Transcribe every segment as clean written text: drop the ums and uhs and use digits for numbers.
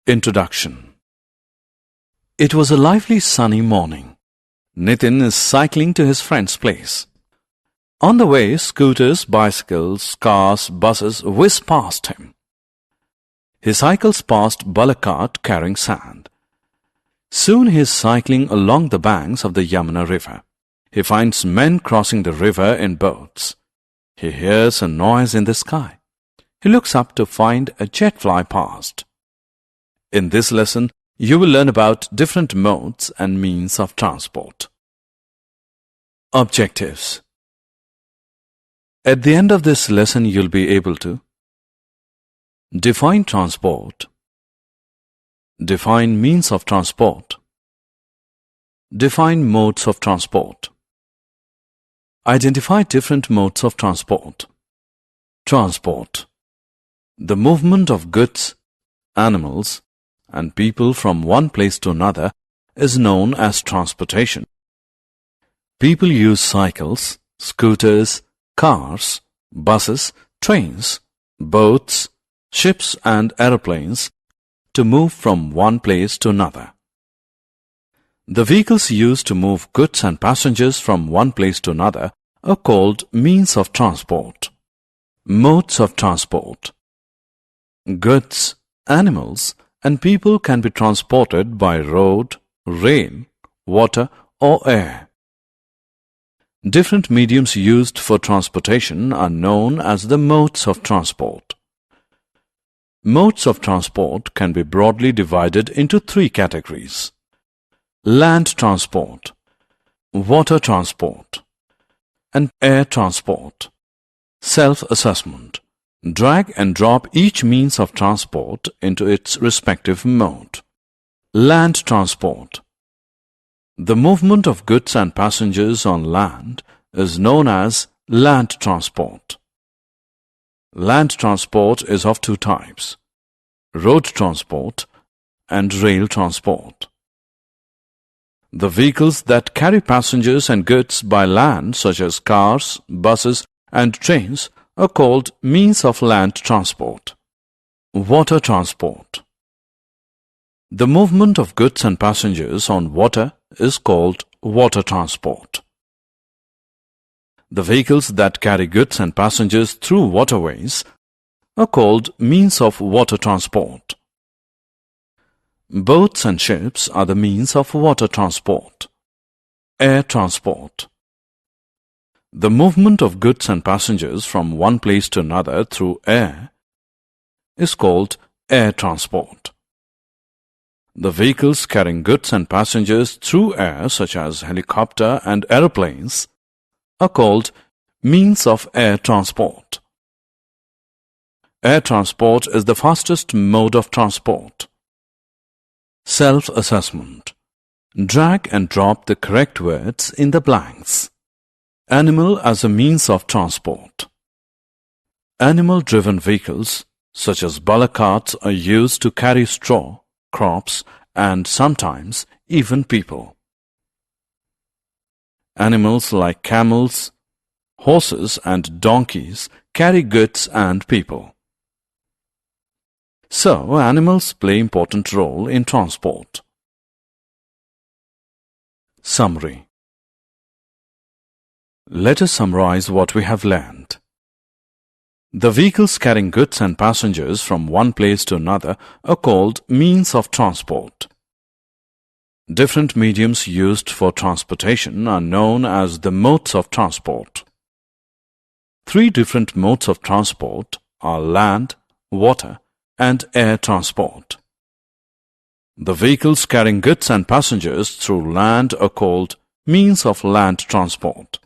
Introduction. It was a lively sunny morning. Nitin is cycling to his friend's place. On the way, scooters, bicycles, cars, buses whiz past him. He cycles past bullock cart carrying sand. Soon he is cycling along the banks of the Yamuna river. He finds men crossing the river in boats. He hears a noise in the sky. He looks up to find a jet fly past. In this lesson, you will learn about different modes and means of transport. Objectives. At the end of this lesson, you'll be able to define transport, define means of transport, define modes of transport, identify different modes of transport. Transport. The movement of goods, animals, and people from one place to another is known as transportation. People use cycles, scooters, cars, buses, trains, boats, ships and aeroplanes to move from one place to another. The vehicles used to move goods and passengers from one place to another are called means of transport. Modes of transport. Goods, animals, and people can be transported by road, rail, water, or air. Different mediums used for transportation are known as the modes of transport. Modes of transport can be broadly divided into three categories: land transport, water transport, and air transport. Self-assessment. Drag and drop each means of transport into its respective mode. Land transport. The movement of goods and passengers on land is known as land transport. Land transport is of two types: road transport and rail transport. The vehicles that carry passengers and goods by land, such as cars, buses, and trains, are called means of land transport. Water transport. The movement of goods and passengers on water is called water transport. The vehicles that carry goods and passengers through waterways are called means of water transport. Boats and ships are the means of water transport. Air transport. The movement of goods and passengers from one place to another through air is called air transport. The vehicles carrying goods and passengers through air, such as helicopter and aeroplanes, are called means of air transport. Air transport is the fastest mode of transport. Self-assessment. Drag and drop the correct words in the blanks. Animal as a means of transport. Animal-driven vehicles, such as bullock carts, are used to carry straw, crops, and sometimes even people. Animals like camels, horses, and donkeys carry goods and people. So, animals play an important role in transport. Summary. Let us summarize what we have learned. The vehicles carrying goods and passengers from one place to another are called means of transport. Different mediums used for transportation are known as the modes of transport. Three different modes of transport are land, water, and air transport. The vehicles carrying goods and passengers through land are called means of land transport.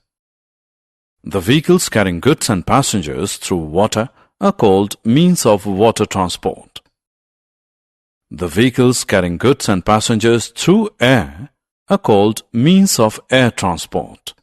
The vehicles carrying goods and passengers through water are called means of water transport. The vehicles carrying goods and passengers through air are called means of air transport.